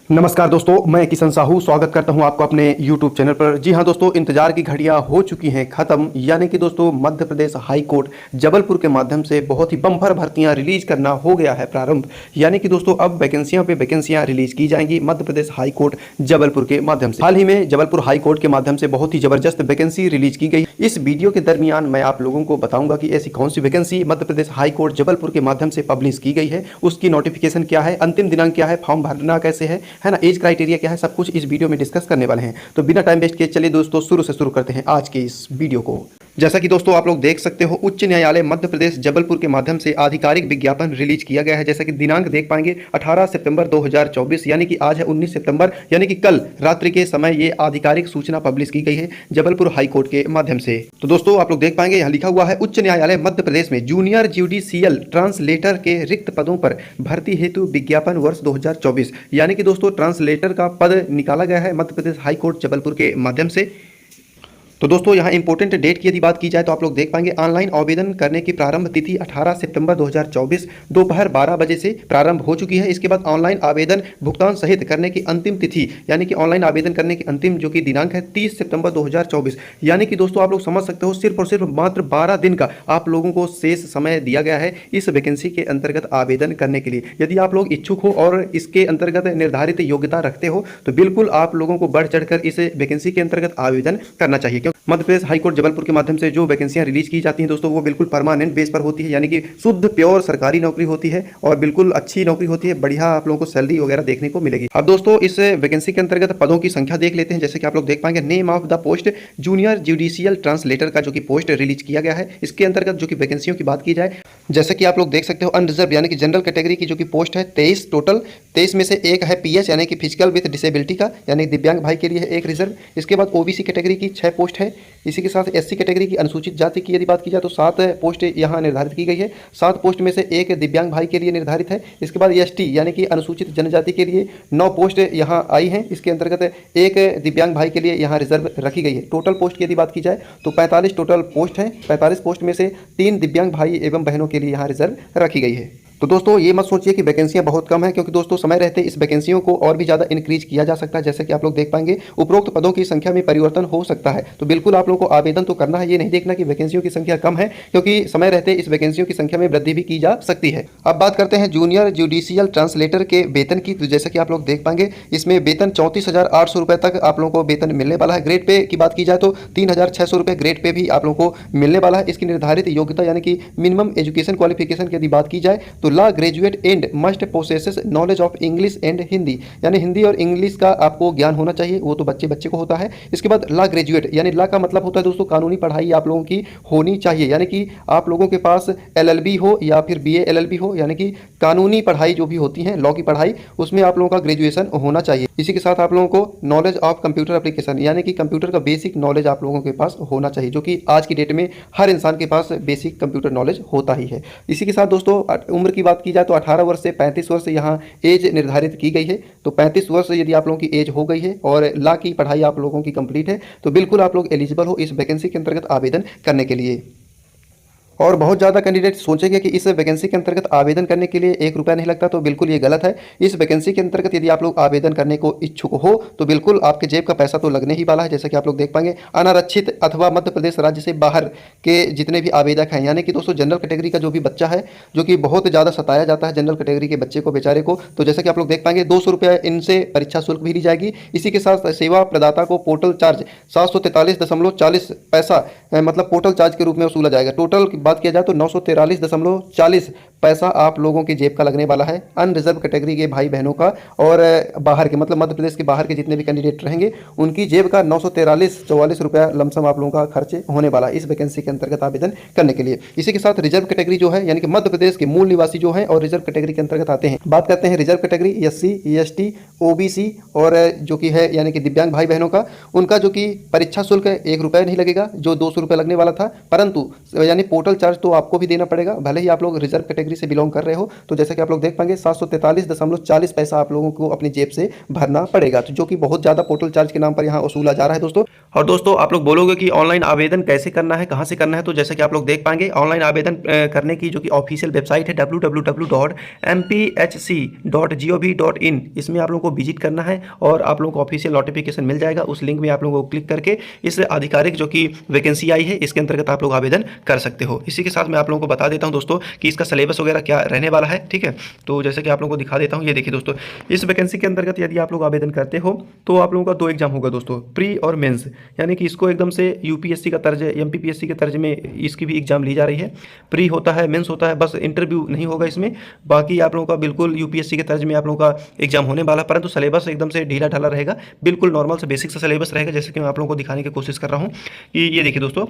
नमस्कार दोस्तों, मैं किशन साहू स्वागत करता हूं आपको अपने YouTube चैनल पर। जी हां दोस्तों, इंतजार की घड़ियां हो चुकी हैं ख़त्म। यानी कि दोस्तों मध्य प्रदेश हाई कोर्ट जबलपुर के माध्यम से बहुत ही बम्पर भर्तियां रिलीज करना हो गया है प्रारंभ। यानी कि दोस्तों अब वैकेंसियां पे वैकेंसियां रिलीज की जाएंगी मध्य प्रदेश हाई कोर्ट जबलपुर के माध्यम से। हाल ही में जबलपुर हाई कोर्ट के माध्यम से बहुत ही जबरदस्त वैकेंसी रिलीज की गई। इस वीडियो के दरमियान मैं आप लोगों को बताऊंगा कि ऐसी कौन सी vacancy Madhya Pradesh high court Jabalpur के माध्यम से पब्लिश की गई है, उसकी नोटिफिकेशन क्या है, अंतिम दिनांक क्या है, फॉर्म भरना कैसे है ना, एज क्राइटेरिया क्या है, सब कुछ इस वीडियो में डिस्कस करने वाले हैं। तो बिना टाइम वेस्ट किए चलिए दोस्तों शुरू करते हैं आज के इस वीडियो को। जैसा कि दोस्तों आप लोग देख सकते हो, उच्च न्यायालय मध्य प्रदेश जबलपुर के माध्यम से आधिकारिक विज्ञापन रिलीज किया गया है। जैसा कि दिनांक देख पाएंगे 18 सितंबर 2024, यानी कि आज है 19 सितंबर, यानी कि कल रात्रि के समय ये आधिकारिक सूचना पब्लिश की गई है जबलपुर हाई कोर्ट के माध्यम से। तो दोस्तों आप लोग देख पाएंगे यहाँ लिखा हुआ है, उच्च न्यायालय मध्य प्रदेश में जूनियर जुडिशियल ट्रांसलेटर के रिक्त पदों पर भर्ती हेतु विज्ञापन वर्ष 2024, यानी कि दोस्तों ट्रांसलेटर का पद निकाला गया है मध्य प्रदेश हाई कोर्ट जबलपुर के माध्यम से। तो दोस्तों यहाँ इंपॉर्टेंट डेट की यदि बात की जाए तो आप लोग देख पाएंगे ऑनलाइन आवेदन करने की प्रारंभ तिथि 18 सितंबर 2024 दोपहर 12 बजे से प्रारंभ हो चुकी है। इसके बाद ऑनलाइन आवेदन भुगतान सहित करने की अंतिम तिथि, यानी कि ऑनलाइन आवेदन करने की अंतिम जो कि दिनांक है 30 सितंबर 2024, यानी कि दोस्तों आप लोग समझ सकते हो सिर्फ और सिर्फ मात्र 12 दिन का आप लोगों को शेष समय दिया गया है इस वैकेंसी के अंतर्गत आवेदन करने के लिए। यदि आप लोग इच्छुक हो और इसके अंतर्गत निर्धारित योग्यता रखते हो तो बिल्कुल आप लोगों को बढ़ चढ़कर इस वैकेंसी के अंतर्गत आवेदन करना चाहिए। मध्य प्रदेश हाईकोर्ट जबलपुर के माध्यम से जो वैकेंसियां रिलीज की जाती हैं दोस्तों, वो बिल्कुल परमानेंट बेस पर होती है, यानी कि शुद्ध प्योर सरकारी नौकरी होती है और बिल्कुल अच्छी नौकरी होती है। बढ़िया आप लोगों को सैलरी वगैरह देखने को मिलेगी। अब दोस्तों इस वैकेंसी के अंतर्गत पदों की संख्या देख लेते हैं। जैसे कि आप लोग देख पाएंगे, name of the post junior judicial translator का जो कि पोस्ट रिलीज किया गया है। इसके अंतर्गत जो कि वैकेंसियों की बात की जाए, जैसे कि आप लोग देख सकते हो अनरिजर्व यानी कि जनरल कैटेगरी की जो कि पोस्ट है 23 टोटल, 23 में से एक है पीएच यानी कि फिजिकल विद डिसेबिलिटी का, यानी दिव्यांग भाई के लिए है एक रिजर्व। इसके बाद ओबीसी कैटेगरी की 6 पोस्ट है। इसी के साथ एससी कैटेगरी की अनुसूचित जाति की यदि बात की जाए तो 7 पोस्ट यहाँ निर्धारित की गई है। 7 पोस्ट में से एक दिव्यांग भाई के लिए निर्धारित है। इसके बाद एसटी यानी कि अनुसूचित जनजाति के लिए 9 पोस्ट यहाँ आई हैं। इसके अंतर्गत एक दिव्यांग भाई के लिए यहाँ रिजर्व रखी गई है। टोटल पोस्ट की यदि बात की जाए तो 45 टोटल पोस्ट है। 45 पोस्ट में से 3 दिव्यांग भाई एवं बहनों के लिए यहाँ रिजर्व रखी गई है। तो दोस्तों ये मत सोचिए कि वैकेंसियां बहुत कम है, क्योंकि दोस्तों समय रहते इस वैकेंसियों को और भी ज़्यादा इंक्रीज किया जा सकता है। जैसे कि आप लोग देख पाएंगे उपरोक्त पदों की संख्या में परिवर्तन हो सकता है। तो बिल्कुल आप लोगों को आवेदन तो करना है, ये नहीं देखना कि वैकेंसियों की संख्या कम है, क्योंकि समय रहते इस वैकेंसियों की संख्या में वृद्धि भी की जा सकती है। अब बात करते हैं जूनियर जुडिशियल ट्रांसलेटर के वेतन की। तो जैसे कि आप लोग देख पाएंगे इसमें वेतन 34,800 रुपये तक आप लोगों को वेतन मिलने वाला है। ग्रेड पे की बात की जाए तो 3,600 रुपये ग्रेड पे भी आप लोगों को मिलने वाला है। इसकी निर्धारित योग्यता यानी कि मिनिमम एजुकेशन क्वालिफिकेशन की यदि बात की जाए तो law graduate and must possesses knowledge of English and Hindi, यानी हिंदी और इंग्लिश का आपको ज्ञान होना चाहिए, वो तो बच्चे बच्चे को होता है। इसके बाद लॉ ग्रेजुएट यानी लॉ का मतलब होता है दोस्तों कानूनी पढ़ाई आप लोगों की होनी चाहिए, यानी कि आप लोगों के पास एलएलबी हो या फिर बीए एलएलबी हो, यानी कि कानूनी पढ़ाई जो भी होती है लॉ की पढ़ाई, उसमें आप लोगों का ग्रेजुएशन होना चाहिए। इसी के साथ आप लोगों को नॉलेज ऑफ कंप्यूटर एप्लीकेशन यानी कि कंप्यूटर का बेसिक नॉलेज आप लोगों के पास होना चाहिए, जो कि आज की डेट में हर इंसान के पास बेसिक कंप्यूटर नॉलेज होता ही है। इसी के साथ दोस्तों उम्र की बात की जाए तो 18 वर्ष से 35 वर्ष यहाँ एज निर्धारित की गई है। तो 35 वर्ष यदि आप लोगों की एज हो गई है और लॉ की पढ़ाई आप लोगों की कंप्लीट है तो बिल्कुल आप लोग एलिजिबल हो इस वैकेंसी के अंतर्गत आवेदन करने के लिए। और बहुत ज़्यादा कैंडिडेट सोचेंगे कि इस वैकेंसी के अंतर्गत आवेदन करने के लिए 1 रुपया नहीं लगता, तो बिल्कुल ये गलत है। इस वैकेंसी के अंतर्गत यदि आप लोग आवेदन करने को इच्छुक हो तो बिल्कुल आपके जेब का पैसा तो लगने ही वाला है। जैसा कि आप लोग देख पाएंगे अनारक्षित अथवा मध्य प्रदेश राज्य से बाहर के जितने भी आवेदक हैं, यानी कि दोस्तों जनरल कैटेगरी का जो भी बच्चा है जो कि बहुत ज़्यादा सताया जाता है जनरल कैटेगरी के बच्चे को बेचारे को, तो जैसा कि आप लोग देख पाएंगे 200 रुपये इनसे परीक्षा शुल्क भी ली जाएगी। इसी के साथ सेवा प्रदाता को पोर्टल चार्ज 743.40 मतलब पोर्टल चार्ज के रूप में वसूला जाएगा। टोटल की बात किया जाए तो 943.40 पैसा आप लोगों की जेब का लगने वाला है अनरिजर्व कैटेगरी के भाई बहनों का, और बाहर के मतलब मध्य प्रदेश के बाहर के जितने भी कैंडिडेट रहेंगे उनकी जेब का 943-44 रुपया लमसम आप लोगों का खर्च होने वाला है इस वैकेंसी के अंतर्गत आवेदन करने के लिए। इसी के साथ रिजर्व कैटेगरी जो है यानी कि मध्य प्रदेश के मूल निवासी जो है और रिजर्व कैटेगरी के अंतर्गत आते हैं। बात करते हैं reserve category SC ST OBC और जो कि है यानी कि दिव्यांग भाई बहनों का, उनका जो कि परीक्षा शुल्क 1 रुपया नहीं लगेगा जो 200 रुपये लगने वाला था, परंतु यानी पोर्टल चार्ज तो आपको भी देना पड़ेगा भले ही आप लोग रिजर्व कैटेगरी से बिलोंग कर रहे हो। तो जैसा कि आप लोग देख पाएंगे 743.40 पैसा आप लोगों को अपनी जेब से भरना पड़ेगा, तो जो कि बहुत ज़्यादा पोर्टल चार्ज के नाम पर यहाँ वसूला जा रहा है दोस्तों। और दोस्तों आप लोग बोलोगे कि ऑनलाइन आवेदन कैसे करना है, कहाँ से करना है, तो जैसा कि आप लोग देख पाएंगे ऑनलाइन आवेदन करने की जो कि ऑफिशियल वेबसाइट है www.mpHC.gov.in, इसमें आप लोगों को विजिट करना है और आप लोगों को ऑफिशियल नोटिफिकेशन मिल जाएगा। उस लिंक में आप लोगों को क्लिक करके इस आधिकारिक जो कि वैकेंसी आई है इसके अंतर्गत आप लोग आवेदन कर सकते हो। इसी के साथ मैं आप लोगों को बता देता हूं दोस्तों कि इसका सिलेबस वगैरह क्या रहने वाला है। ठीक है, तो जैसे कि आप लोगों को दिखा देता हूं, ये देखिए दोस्तों, इस वैकेंसी के अंतर्गत यदि आप लोग आवेदन करते हो तो आप लोगों का 2 एग्जाम होगा दोस्तों, प्री और मेंस, यानी कि इसको एकदम से यूपीएससी का तर्ज, एमपीपीएससी के तर्ज में इसकी भी एग्जाम ली जा रही है। प्री होता है, मेंस होता है, बस इंटरव्यू नहीं होगा इसमें। बाकी आप लोगों का बिल्कुल यूपीएससी के तर्ज में आप लोगों का एग्जाम होने वाला है, परंतु सिलेबस एकदम से ढीला ढाला रहेगा, बिल्कुल नॉर्मल से बेसिक सा सिलेबस रहेगा। जैसे कि मैं आप लोगों को दिखाने की कोशिश कर रहा हूँ कि ये देखिए दोस्तों,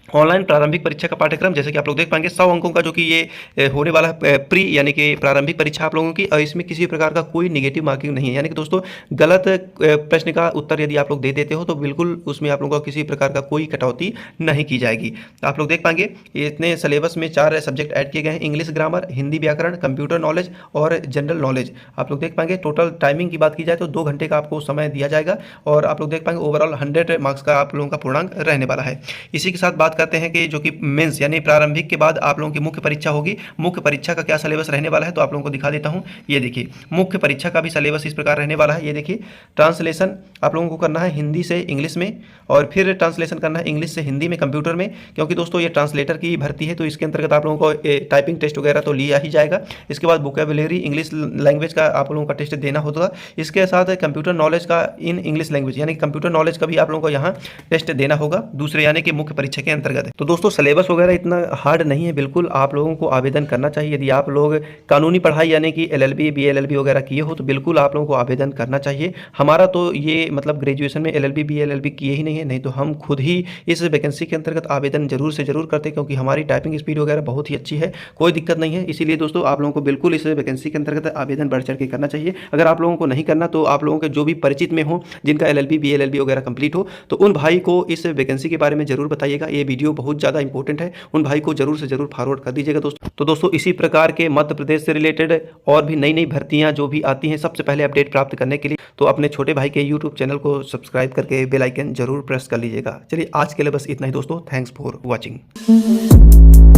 ऑनलाइन प्रारंभिक परीक्षा का पाठ्यक्रम, जैसे कि आप लोग देख पाएंगे 100 अंकों का जो कि ये होने वाला है प्री यानी कि प्रारंभिक परीक्षा आप लोगों की, और इसमें किसी प्रकार का कोई नेगेटिव मार्किंग नहीं है। यानी कि दोस्तों गलत प्रश्न का उत्तर यदि आप लोग दे देते हो तो बिल्कुल उसमें आप लोगों का किसी प्रकार का कोई कटौती नहीं की जाएगी। आप लोग देख पाएंगे इतने सिलेबस में 4 सब्जेक्ट ऐड किए गए हैं, इंग्लिश ग्रामर, हिंदी व्याकरण, कंप्यूटर नॉलेज और जनरल नॉलेज। आप लोग देख पाएंगे टोटल टाइमिंग की बात की जाए तो 2 घंटे का आपको समय दिया जाएगा, और आप लोग देख पाएंगे ओवरऑल 100 मार्क्स का आप लोगों का पूर्णांक रहने वाला है। इसी के साथ बात करते हैं कि जो कि मेंस यानी प्रारंभिक के बाद आप लोगों की मुख्य परीक्षा होगी। मुख्य परीक्षा का क्या सिलेबस रहने वाला है तो आप लोगों को दिखा देता हूं। ये देखिए, मुख्य परीक्षा का भी सिलेबस इस प्रकार रहने वाला है। ये देखिए, ट्रांसलेशन आप लोगों को करना है हिंदी से इंग्लिश में, और फिर ट्रांसलेशन करना है इंग्लिश से हिंदी में कंप्यूटर में, क्योंकि दोस्तों ये ट्रांसलेटर की भर्ती है तो इसके अंतर्गत आप लोगों को टाइपिंग टेस्ट वगैरह तो लिया ही जाएगा। इसके बाद वोकैबुलरी इंग्लिश लैंग्वेज का आप लोगों का टेस्ट देना होगा। इसके साथ कंप्यूटर नॉलेज का इन इंग्लिश लैंग्वेज यानी कंप्यूटर नॉलेज का भी आप लोगों को यहाँ टेस्ट देना होगा, दूसरे यानी कि मुख्य परीक्षा के अंतर्गत। तो दोस्तों सिलेबस वगैरह इतना हार्ड नहीं है, बिल्कुल आप लोगों को आवेदन करना चाहिए। यदि आप लोग कानूनी पढ़ाई यानी कि एलएलबी बीएलएलबी वगैरह किए हो तो बिल्कुल आप लोगों को आवेदन करना चाहिए। हमारा तो ये मतलब ग्रेजुएशन में एलएलबी बीएलएलबी किए ही नहीं है, नहीं तो हम खुद ही इस वैकेंसी के अंतर्गत आवेदन जरूर से जरूर करते, क्योंकि हमारी टाइपिंग स्पीड वगैरह बहुत ही अच्छी है, कोई दिक्कत नहीं है। इसीलिए दोस्तों आप लोगों को बिल्कुल इस वैकेंसी के अंतर्गत आवेदन बढ़ चढ़ के करना चाहिए। अगर आप लोगों को नहीं करना तो आप लोगों के जो भी परिचित में हो, जिनका एलएलबी बीएलएलबी वगैरह कंप्लीट हो, तो उन भाई को इस वैकेंसी के बारे में जरूर बताइएगा। ये वीडियो बहुत ज़्यादा इंपॉर्टेंट है, उन भाई को जरूर से जरूर फॉरवर्ड कर दीजिएगा दोस्तों। तो दोस्तों इसी प्रकार के मध्य प्रदेश से रिलेटेड और भी नई नई भर्तियां जो भी आती हैं सबसे पहले अपडेट प्राप्त करने के लिए तो अपने छोटे भाई के यूट्यूब चैनल को सब्सक्राइब करके बेल आइकन जरूर प्रेस कर लीजिएगा। चलिए आज के लिए बस इतना ही दोस्तों, थैंक्स फॉर वॉचिंग।